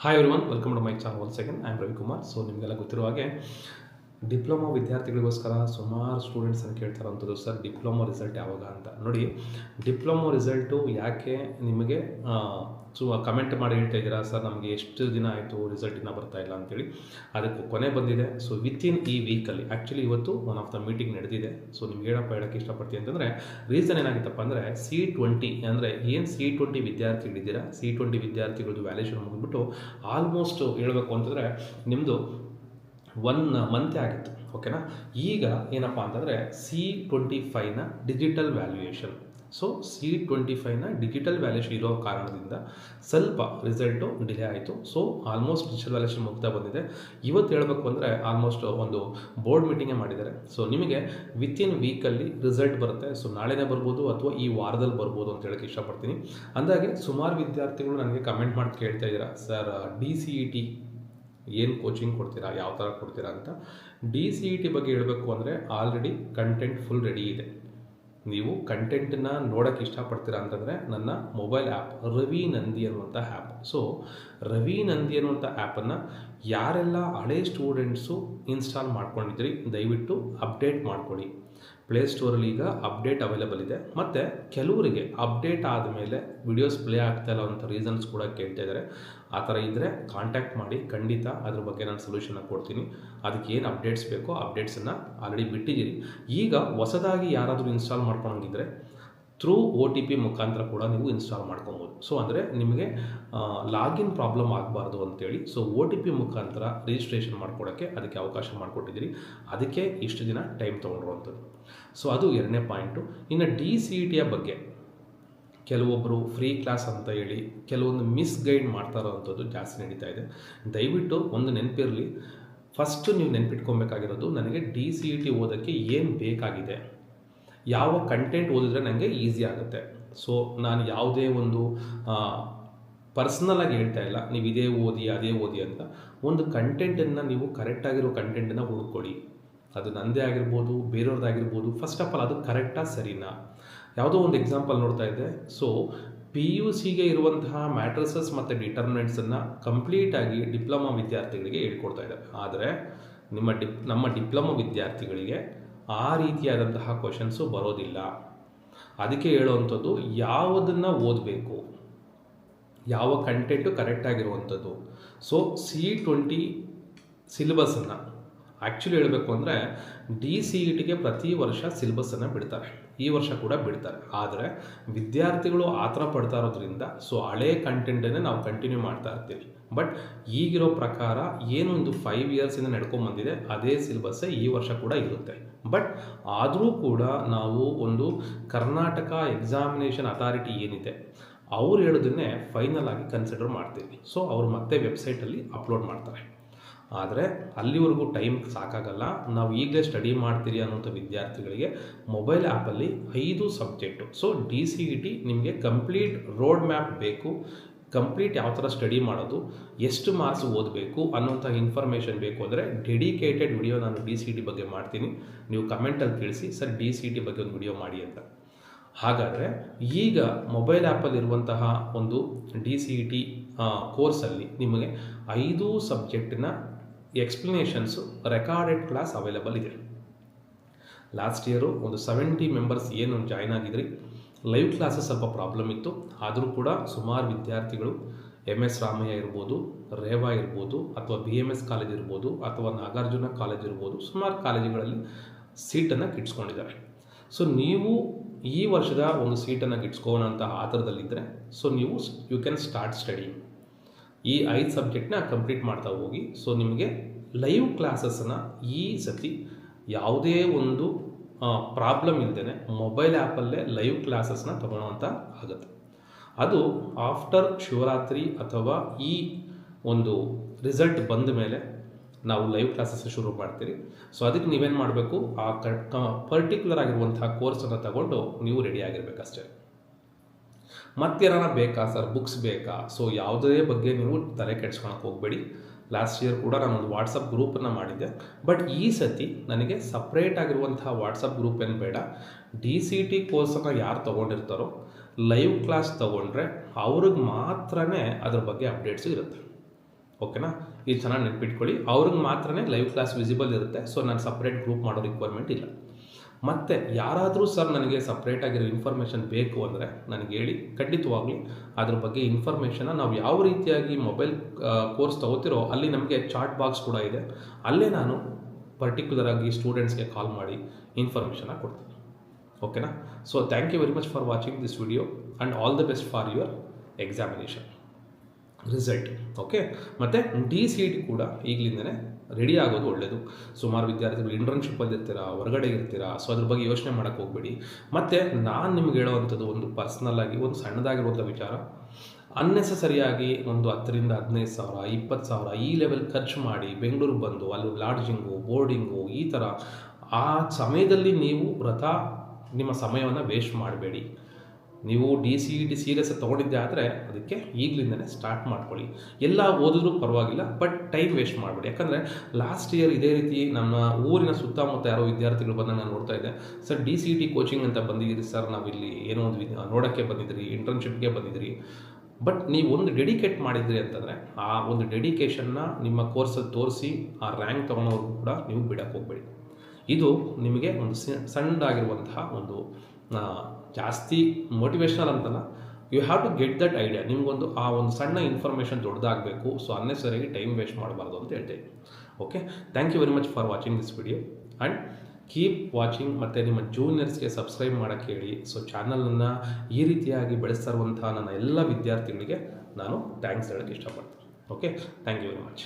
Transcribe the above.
Hi everyone, welcome to my channel. Once again I am Ravikumar. So ನಿಮಗೆಲ್ಲ ಗೊತ್ತಿರುವ ಹಾಗೆ diploma ವಿದ್ಯಾರ್ಥಿಗಳಿಗೋಸ್ಕರ ಸುಮಾರು ಸ್ಟೂಡೆಂಟ್ಸನ್ನು ಕೇಳ್ತಾರಂಥದ್ದು, ಸರ್ ಡಿಪ್ಲೊಮಾ ರಿಸಲ್ಟ್ ಯಾವಾಗ ಅಂತ. ನೋಡಿ, ಡಿಪ್ಲೊಮಾ ರಿಸಲ್ಟು ಯಾಕೆ ನಿಮಗೆ ಕಮೆಂಟ್ ಮಾಡಿ ಹೇಳ್ತಾ ಇದ್ದೀರಾ, ಸರ್ ನಮಗೆ ಎಷ್ಟು ದಿನ ಆಯಿತು ರಿಸಲ್ಟ್ ಇನ್ನೂ ಬರ್ತಾ ಇಲ್ಲ ಅಂತೇಳಿ. ಅದಕ್ಕೆ ಕೊನೆ ಬಂದಿದೆ. ಸೊ ವಿತಿನ್ ಈ ವೀಕಲ್ಲಿ, ಆ್ಯಕ್ಚುಲಿ ಇವತ್ತು ಒನ್ ಆಫ್ ದ ಮೀಟಿಂಗ್ ನಡೆದಿದೆ. ಸೊ ನಿಮ್ಗೆ ಹೇಳೋಕ್ಕೆ ಇಷ್ಟಪಡ್ತೀನಿ ಅಂತಂದರೆ, ರೀಸನ್ ಏನಾಗಿತ್ತಪ್ಪ ಅಂದರೆ C20 ಅಂದರೆ ಏನು C20 ವಿದ್ಯಾರ್ಥಿಗಳಿದ್ದೀರಾ, C20 ವಿದ್ಯಾರ್ಥಿಗಳದ್ದು ವ್ಯಾಲ್ಯೂಷನ್ ಮುಗಿದ್ಬಿಟ್ಟು ಆಲ್ಮೋಸ್ಟ್ ಹೇಳಬೇಕು ಅಂತಂದರೆ ನಿಮ್ಮದು 1 ಮಂತ್ ಆಗಿತ್ತು. ಓಕೆನಾ. ಈಗ ಏನಪ್ಪ ಅಂತಂದರೆ C25ನ ಡಿಜಿಟಲ್ ವ್ಯಾಲ್ಯೂಯೇಷನ್. ಸೊ C25ನ ಡಿಜಿಟಲ್ ವ್ಯಾಲ್ಯೂಯೇಷನ್ ಇರೋ ಕಾರಣದಿಂದ ಸ್ವಲ್ಪ ರಿಸಲ್ಟು ಡಿಲೇ ಆಯಿತು. ಸೊ ಆಲ್ಮೋಸ್ಟ್ ಡಿಜಿಟಲ್ ವ್ಯಾಲ್ಯೂಯೇಷನ್ ಮುಗ್ತಾ ಬಂದಿದೆ. ಇವತ್ತು ಹೇಳಬೇಕು ಅಂದರೆ ಆಲ್ಮೋಸ್ಟ್ ಒಂದು ಬೋರ್ಡ್ ಮೀಟಿಂಗೇ ಮಾಡಿದ್ದಾರೆ. ಸೊ ನಿಮಗೆ ವಿತಿನ್ ವೀಕಲ್ಲಿ ರಿಸಲ್ಟ್ ಬರುತ್ತೆ. ಸೊ ನಾಳೆನೇ ಬರ್ಬೋದು ಅಥವಾ ಈ ವಾರದಲ್ಲಿ ಬರ್ಬೋದು ಅಂತ ಹೇಳೋಕ್ಕೆ ಇಷ್ಟಪಡ್ತೀನಿ. ಅಂದಾಗೆ ಸುಮಾರು ವಿದ್ಯಾರ್ಥಿಗಳು ನನಗೆ ಕಮೆಂಟ್ ಮಾಡಿ ಕೇಳ್ತಾ ಇದ್ದೀರಾ, ಸರ್ DCET ಏನು ಕೋಚಿಂಗ್ ಕೊಡ್ತೀರಾ, ಯಾವ ಥರ ಕೊಡ್ತೀರಾ ಅಂತ. DCET ಬಗ್ಗೆ ಹೇಳಬೇಕು ಅಂದರೆ ಆಲ್ರೆಡಿ ಕಂಟೆಂಟ್ ಫುಲ್ ರೆಡಿ ಇದೆ. ನೀವು ಕಂಟೆಂಟನ್ನು ನೋಡೋಕ್ಕೆ ಇಷ್ಟಪಡ್ತೀರಾ ಅಂತಂದರೆ ನನ್ನ ಮೊಬೈಲ್ ಆ್ಯಪ್ ರವಿ ನಂದಿ ಅನ್ನುವಂಥ ಆ್ಯಪ್. ಸೊ ರವಿ ನಂದಿ ಅನ್ನುವಂಥ ಆ್ಯಪನ್ನು ಯಾರೆಲ್ಲ ಹಳೆ ಸ್ಟೂಡೆಂಟ್ಸು ಇನ್ಸ್ಟಾಲ್ ಮಾಡ್ಕೊಂಡಿದ್ರಿ, ದಯವಿಟ್ಟು ಅಪ್ಡೇಟ್ ಮಾಡ್ಕೊಳ್ಳಿ. ಪ್ಲೇಸ್ಟೋರಲ್ಲಿ ಈಗ ಅಪ್ಡೇಟ್ ಅವೈಲೇಬಲ್ ಇದೆ. ಮತ್ತು ಕೆಲವರಿಗೆ ಅಪ್ಡೇಟ್ ಆದಮೇಲೆ ವಿಡಿಯೋಸ್ ಪ್ಲೇ ಆಗ್ತಾ ಇಲ್ಲ ಅಂತ ರೀಸನ್ಸ್ ಕೂಡ ಕೇಳ್ತಾ ಇದ್ದಾರೆ. ಆ ಥರ ಇದ್ದರೆ ಕಾಂಟ್ಯಾಕ್ಟ್ ಮಾಡಿ, ಖಂಡಿತ ಅದ್ರ ಬಗ್ಗೆ ನಾನು ಸೊಲ್ಯೂಷನ್ನ ಕೊಡ್ತೀನಿ. ಅದಕ್ಕೆ ಏನು ಅಪ್ಡೇಟ್ಸ್ ಬೇಕೋ ಅಪ್ಡೇಟ್ಸನ್ನು ಆಲ್ರೆಡಿ ಬಿಟ್ಟಿದ್ದೀರಿ. ಈಗ ಹೊಸದಾಗಿ ಯಾರಾದರೂ ಇನ್ಸ್ಟಾಲ್ ಮಾಡ್ಕೊಂಡಿದ್ರೆ ಥ್ರೂ OTP ಮುಖಾಂತರ ಕೂಡ ನೀವು ಇನ್ಸ್ಟಾಲ್ ಮಾಡ್ಕೊಬೋದು. ಸೊ ಅಂದರೆ ನಿಮಗೆ ಲಾಗಿನ್ ಪ್ರಾಬ್ಲಮ್ ಆಗಬಾರ್ದು ಅಂತೇಳಿ ಸೊ OTP ಮುಖಾಂತರ ರಿಜಿಸ್ಟ್ರೇಷನ್ ಮಾಡ್ಕೊಡೋಕ್ಕೆ ಅದಕ್ಕೆ ಅವಕಾಶ ಮಾಡಿಕೊಟ್ಟಿದ್ದೀರಿ. ಅದಕ್ಕೆ ಇಷ್ಟು ದಿನ ಟೈಮ್ ತೊಗೊಂಡಿರುವಂಥದ್ದು. ಸೊ ಅದು 2ನೇ ಪಾಯಿಂಟು. ಇನ್ನು DCETಯ ಬಗ್ಗೆ ಕೆಲವೊಬ್ಬರು ಫ್ರೀ ಕ್ಲಾಸ್ ಅಂತ ಹೇಳಿ ಕೆಲವೊಂದು ಮಿಸ್ಗೈಡ್ ಮಾಡ್ತಾ ಇರೋವಂಥದ್ದು ಜಾಸ್ತಿ ನಡೀತಾ ಇದೆ. ದಯವಿಟ್ಟು ಒಂದು ನೆನಪಿರಲಿ, ಫಸ್ಟು ನೀವು ನೆನಪಿಟ್ಕೊಬೇಕಾಗಿರೋದು, ನನಗೆ DCET ಓದೋಕ್ಕೆ ಏನು ಬೇಕಾಗಿದೆ, ಯಾವ ಕಂಟೆಂಟ್ ಓದಿದ್ರೆ ನನಗೆ ಈಸಿ ಆಗುತ್ತೆ. ಸೊ ನಾನು ಯಾವುದೇ ಒಂದು ಪರ್ಸ್ನಲಾಗಿ ಹೇಳ್ತಾ ಇಲ್ಲ, ನೀವು ಇದೇ ಓದಿ ಅದೇ ಓದಿ ಅಂತ. ಒಂದು ಕಂಟೆಂಟನ್ನು ನೀವು ಕರೆಕ್ಟಾಗಿರೋ ಕಂಟೆಂಟನ್ನು ಹುಡುಕೊಳ್ಳಿ. ಅದು ನನ್ನದೇ ಆಗಿರ್ಬೋದು, ಬೇರೆಯವ್ರದ್ದಾಗಿರ್ಬೋದು. ಫಸ್ಟ್ ಆಫ್ ಆಲ್ ಅದು ಕರೆಕ್ಟಾ ಸರಿನಾ. ಯಾವುದೋ ಒಂದು ಎಕ್ಸಾಂಪಲ್ ನೋಡ್ತಾ ಇದ್ದೆ. ಸೊ PUCಗೆ ಇರುವಂತಹ ಮ್ಯಾಟ್ರಿಸಸ್ ಮತ್ತು ಡಿಟರ್ಮಿನೆಂಟ್ಸನ್ನು ಕಂಪ್ಲೀಟಾಗಿ ಡಿಪ್ಲೊಮಾ ವಿದ್ಯಾರ್ಥಿಗಳಿಗೆ ಹೇಳ್ಕೊಡ್ತಾ ಇದ್ದಾರೆ. ಆದರೆ ನಮ್ಮ ಡಿಪ್ಲೊಮಾ ವಿದ್ಯಾರ್ಥಿಗಳಿಗೆ ಆ ರೀತಿಯಾದಂತಹ ಕ್ವಶನ್ಸು ಬರೋದಿಲ್ಲ. ಅದಕ್ಕೆ ಹೇಳುವಂಥದ್ದು, ಯಾವುದನ್ನು ಓದಬೇಕು, ಯಾವ ಕಂಟೆಂಟು ಕರೆಕ್ಟಾಗಿರುವಂಥದ್ದು. ಸೊ C20 ಸಿಲೆಬಸ್ಸನ್ನು ಆ್ಯಕ್ಚುಲಿ ಹೇಳಬೇಕು ಅಂದರೆ DCETಗೆ ಪ್ರತಿ ವರ್ಷ ಸಿಲೆಬಸ್ಸನ್ನು ಬಿಡ್ತಾರೆ. ಈ ವರ್ಷ ಕೂಡ ಬಿಡ್ತಾರೆ. ಆದರೆ ವಿದ್ಯಾರ್ಥಿಗಳು ಆ ಥರ ಪಡ್ತಾ ಇರೋದ್ರಿಂದ ಸೊ ಹಳೆ ಕಂಟೆಂಟನ್ನೇ ನಾವು ಕಂಟಿನ್ಯೂ ಮಾಡ್ತಾ ಇರ್ತೀವಿ. ಬಟ್ ಈಗಿರೋ ಪ್ರಕಾರ ಏನೊಂದು 5 ಇಯರ್ಸಿಂದ ನಡ್ಕೊಂಬಂದಿದೆ ಅದೇ ಸಿಲೆಬಸ್ಸೇ ಈ ವರ್ಷ ಕೂಡ ಇರುತ್ತೆ. ಬಟ್ ಆದರೂ ಕೂಡ ನಾವು ಒಂದು ಕರ್ನಾಟಕ ಎಕ್ಸಾಮಿನೇಷನ್ ಅಥಾರಿಟಿ ಏನಿದೆ ಅವ್ರು ಹೇಳೋದನ್ನೇ ಫೈನಲ್ ಆಗಿ ಕನ್ಸಿಡರ್ ಮಾಡ್ತೀವಿ. ಸೊ ಅವರು ಮತ್ತೆ ವೆಬ್ಸೈಟಲ್ಲಿ ಅಪ್ಲೋಡ್ ಮಾಡ್ತಾರೆ. ಆದರೆ ಅಲ್ಲಿವರೆಗೂ ಟೈಮ್ ಸಾಕಾಗಲ್ಲ. ನಾವು ಈಗಲೇ ಸ್ಟಡಿ ಮಾಡ್ತೀರಿ ಅನ್ನೋಂಥ ವಿದ್ಯಾರ್ಥಿಗಳಿಗೆ ಮೊಬೈಲ್ ಆ್ಯಪಲ್ಲಿ 5 ಸಬ್ಜೆಕ್ಟು. ಸೊ DCET ನಿಮಗೆ ಕಂಪ್ಲೀಟ್ ರೋಡ್ ಮ್ಯಾಪ್ ಬೇಕು. ಕಂಪ್ಲೀಟ್ ಯಾವ ಥರ ಸ್ಟಡಿ ಮಾಡೋದು, ಎಷ್ಟು ಮಾರ್ಕ್ಸ್ ಓದಬೇಕು ಅನ್ನೋಂಥ ಇನ್ಫಾರ್ಮೇಷನ್ ಬೇಕು ಅಂದರೆ ಡೆಡಿಕೇಟೆಡ್ ವಿಡಿಯೋ ನಾನು DCET ಬಗ್ಗೆ ಮಾಡ್ತೀನಿ. ನೀವು ಕಮೆಂಟಲ್ಲಿ ತಿಳಿಸಿ, ಸರ್ DCET ಬಗ್ಗೆ ಒಂದು ವಿಡಿಯೋ ಮಾಡಿ ಅಂತ. ಹಾಗಾದರೆ ಈಗ ಮೊಬೈಲ್ ಆ್ಯಪಲ್ಲಿರುವಂತಹ ಒಂದು DCET ಕೋರ್ಸಲ್ಲಿ ನಿಮಗೆ 5 ಸಬ್ಜೆಕ್ಟಿನ ಎಕ್ಸ್ಪ್ಲನೇಷನ್ಸು ರೆಕಾರ್ಡೆಡ್ ಕ್ಲಾಸ್ ಅವೈಲೇಬಲ್ ಇದೆ. ಲಾಸ್ಟ್ ಇಯರು ಒಂದು 70 ಮೆಂಬರ್ಸ್ ಏನು ಜಾಯ್ನ್ ಆಗಿದ್ರಿ. ಲೈವ್ ಕ್ಲಾಸಸ್ ಸ್ವಲ್ಪ ಪ್ರಾಬ್ಲಮ್ ಇತ್ತು. ಆದರೂ ಕೂಡ ಸುಮಾರು ವಿದ್ಯಾರ್ಥಿಗಳು MS ರಾಮಯ್ಯ ಇರ್ಬೋದು, ರೇವಾ ಇರ್ಬೋದು, ಅಥವಾ BMS ಕಾಲೇಜ್ ಇರ್ಬೋದು, ಅಥವಾ ನಾಗಾರ್ಜುನ ಕಾಲೇಜ್ ಇರ್ಬೋದು, ಸುಮಾರು ಕಾಲೇಜುಗಳಲ್ಲಿ ಸೀಟನ್ನು ಗಿಟ್ಸ್ಕೊಂಡಿದ್ದಾರೆ. ಸೊ ನೀವು ಈ ವರ್ಷದ ಒಂದು ಸೀಟನ್ನು ಗಿಟ್ಸ್ಕೊಳ್ಳೋಣ ಅಂತ ಆ ಥರದಲ್ಲಿದ್ದರೆ ಸೊ ನೀವು ಯು ಕ್ಯಾನ್ ಸ್ಟಾರ್ಟ್ ಸ್ಟಡಿ. ಈ 5 ಸಬ್ಜೆಕ್ಟ್ನ ಕಂಪ್ಲೀಟ್ ಮಾಡ್ತಾ ಹೋಗಿ. ಸೊ ನಿಮಗೆ ಲೈವ್ ಕ್ಲಾಸಸ್ಸನ್ನು ಈ ಸತಿ ಯಾವುದೇ ಒಂದು ಪ್ರಾಬ್ಲಮ್ ಇಲ್ಲದೇ ಮೊಬೈಲ್ ಆ್ಯಪಲ್ಲೇ ಲೈವ್ ಕ್ಲಾಸಸ್ನ ತೊಗೊಳ್ಳೋವಂಥ ಆಗುತ್ತೆ. ಅದು ಆಫ್ಟರ್ ಶಿವರಾತ್ರಿ ಅಥವಾ ಈ ಒಂದು ರಿಸಲ್ಟ್ ಬಂದ ಮೇಲೆ ನಾವು ಲೈವ್ ಕ್ಲಾಸಸ್ ಶುರು ಮಾಡ್ತೀರಿ. ಸೊ ಅದಕ್ಕೆ ನೀವೇನು ಮಾಡಬೇಕು, ಆ ಪರ್ಟಿಕ್ಯುಲರ್ ಆಗಿರುವಂತಹ ಕೋರ್ಸನ್ನು ತಗೊಂಡು ನೀವು ರೆಡಿ ಆಗಿರಬೇಕಷ್ಟೇ. ಮತ್ತೇನಾರ ಬೇಕಾ ಸರ್, ಬುಕ್ಸ್ ಬೇಕಾ, ಸೊ ಯಾವುದೇ ಬಗ್ಗೆ ನೀವು ತಲೆ ಕೆಡ್ಸ್ಕೊಳಕ್ಕೆ ಹೋಗಬೇಡಿ. ಲಾಸ್ಟ್ ಇಯರ್ ಕೂಡ ನಾನೊಂದು ವಾಟ್ಸಪ್ ಗ್ರೂಪನ್ನು ಮಾಡಿದ್ದೆ. ಬಟ್ ಈ ಸತಿ ನನಗೆ ಸಪ್ರೇಟ್ ಆಗಿರುವಂತಹ ವಾಟ್ಸಪ್ ಗ್ರೂಪ್ ಏನು ಬೇಡ. DCET ಕೋರ್ಸನ್ನು ಯಾರು ತೊಗೊಂಡಿರ್ತಾರೋ ಲೈವ್ ಕ್ಲಾಸ್ ತೊಗೊಂಡ್ರೆ ಅವ್ರಿಗೆ ಮಾತ್ರನೇ ಅದ್ರ ಬಗ್ಗೆ ಅಪ್ಡೇಟ್ಸು ಇರುತ್ತೆ. ಓಕೆನಾ? ಇದು ಚೆನ್ನಾಗಿ ನೆನ್ಪಿಟ್ಕೊಳ್ಳಿ. ಅವ್ರಿಗೆ ಮಾತ್ರನೇ ಲೈವ್ ಕ್ಲಾಸ್ ವಿಸಿಬಲ್ ಇರುತ್ತೆ. ಸೊ ನಾನು ಸಪ್ರೇಟ್ ಗ್ರೂಪ್ ಮಾಡೋ ರಿಕ್ವೈರ್ಮೆಂಟ್ ಇಲ್ಲ. ಮತ್ತು ಯಾರಾದರೂ ಸರ್ ನನಗೆ ಸಪ್ರೇಟಾಗಿರೋ ಇನ್ಫಾರ್ಮೇಷನ್ ಬೇಕು ಅಂದರೆ ನನಗೆ ಹೇಳಿ, ಖಂಡಿತವಾಗ್ಲಿ ಅದ್ರ ಬಗ್ಗೆ ಇನ್ಫಾರ್ಮೇಷನ್ನ ನಾವು ಯಾವ ರೀತಿಯಾಗಿ ಮೊಬೈಲ್ ಕೋರ್ಸ್ ತೊಗೋತಿರೋ ಅಲ್ಲಿ ನಮಗೆ ಚಾಟ್ ಬಾಕ್ಸ್ ಕೂಡ ಇದೆ. ಅಲ್ಲೇ ನಾನು ಪರ್ಟಿಕ್ಯುಲರಾಗಿ ಸ್ಟೂಡೆಂಟ್ಸ್ಗೆ ಕಾಲ್ ಮಾಡಿ ಇನ್ಫಾರ್ಮೇಷನ್ನ ಕೊಡ್ತೀನಿ. ಓಕೆನಾ? So thank you very much for watching this video and all the best for your examination result. Okay, ಮತ್ತು DCET ಕೂಡ ಈಗಲಿಂದನೇ ರೆಡಿ ಆಗೋದು ಒಳ್ಳೆಯದು. ಸುಮಾರು ವಿದ್ಯಾರ್ಥಿಗಳು ಇಂಟರ್ನ್ಶಿಪ್ಪಲ್ಲಿ ಇರ್ತೀರಾ, ಹೊರಗಡೆ ಇರ್ತೀರಾ. ಸೊ ಅದ್ರ ಬಗ್ಗೆ ಯೋಚನೆ ಮಾಡೋಕ್ಕೆ ಹೋಗಬೇಡಿ. ಮತ್ತು ನಾನು ನಿಮ್ಗೆ ಹೇಳೋವಂಥದ್ದು ಒಂದು ಪರ್ಸ್ನಲ್ಲಾಗಿ ಒಂದು ಸಣ್ಣದಾಗಿರುವಂಥ ವಿಚಾರ, ಅನ್ನೆಸಸರಿಯಾಗಿ ಒಂದು 10,000 15,000 20,000 ಈ ಲೆವೆಲ್ ಖರ್ಚು ಮಾಡಿ ಬೆಂಗಳೂರಿಗೆ ಬಂದು ಅಲ್ಲಿ ಲಾಡ್ಜಿಂಗು, ಬೋರ್ಡಿಂಗು ಈ ಥರ ಆ ಸಮಯದಲ್ಲಿ ನೀವು ನಿಮ್ಮ ಸಮಯವನ್ನು ವೇಸ್ಟ್ ಮಾಡಬೇಡಿ. ನೀವು DCET ಸೀರಿಯಸ್ ತೊಗೊಂಡಿದ್ದೆ ಆದರೆ ಅದಕ್ಕೆ ಈಗಲಿಂದನೇ ಸ್ಟಾರ್ಟ್ ಮಾಡ್ಕೊಳ್ಳಿ. ಎಲ್ಲ ಓದಿದ್ರೂ ಪರವಾಗಿಲ್ಲ, ಬಟ್ ಟೈಮ್ ವೇಸ್ಟ್ ಮಾಡಬೇಡಿ. ಯಾಕಂದರೆ ಲಾಸ್ಟ್ ಇಯರ್ ಇದೇ ರೀತಿ ನಮ್ಮ ಊರಿನ ಸುತ್ತಮುತ್ತ ಯಾರೋ ವಿದ್ಯಾರ್ಥಿಗಳು ಬಂದಾಗ ನಾನು ನೋಡ್ತಾ ಇದ್ದೆ, ಸರ್ DCET ಕೋಚಿಂಗ್ ಅಂತ ಬಂದಿದ್ದೀರಿ ಸರ್, ನಾವಿಲ್ಲಿ ಏನೋ ಒಂದು ನೋಡೋಕ್ಕೆ ಬಂದಿದ್ರಿ, ಇಂಟರ್ನ್ಶಿಪ್ಗೆ ಬಂದಿದ್ರಿ, ಬಟ್ ನೀವು ಒಂದು ಡೆಡಿಕೇಟ್ ಮಾಡಿದ್ರಿ ಅಂತಂದರೆ ಆ ಒಂದು ಡೆಡಿಕೇಷನ್ನ ನಿಮ್ಮ ಕೋರ್ಸಲ್ಲಿ ತೋರಿಸಿ ಆ ರ್ಯಾಂಕ್ ತೊಗೊಳೋರ್ಗೂ ಕೂಡ ನೀವು ಬಿಡಕ್ಕೆ ಹೋಗಬೇಡಿ. ಇದು ನಿಮಗೆ ಒಂದು ಸಣ್ಣದಾಗಿರುವಂತಹ ಒಂದು ಜಾಸ್ತಿ ಮೋಟಿವೇಶ್ನಲ್ ಅಂತಲ್ಲ, you have to get that idea. ನಿಮಗೊಂದು ಆ ಒಂದು ಸಣ್ಣ ಇನ್ಫಾರ್ಮೇಷನ್ ದೊಡ್ಡದಾಗಬೇಕು. ಸೊ ಅನ್ನೆಸರಿಯಾಗಿ ಟೈಮ್ ವೇಸ್ಟ್ ಮಾಡಬಾರ್ದು ಅಂತ ಹೇಳ್ತೇವೆ. Okay, thank you very much for watching this video and keep watching. ಮತ್ತು ನಿಮ್ಮ ಜೂನಿಯರ್ಸ್ಗೆ ಸಬ್ಸ್ಕ್ರೈಬ್ ಮಾಡೋಕ್ಕೆ ಹೇಳಿ. ಸೊ ಚಾನಲನ್ನು ಈ ರೀತಿಯಾಗಿ ಬೆಳೆಸ್ತಾ ಇರುವಂಥ ನನ್ನ ಎಲ್ಲ ವಿದ್ಯಾರ್ಥಿಗಳಿಗೆ ನಾನು ಥ್ಯಾಂಕ್ಸ್ ಹೇಳೋಕ್ಕೆ ಇಷ್ಟಪಡ್ತೀನಿ. Okay, thank you very much.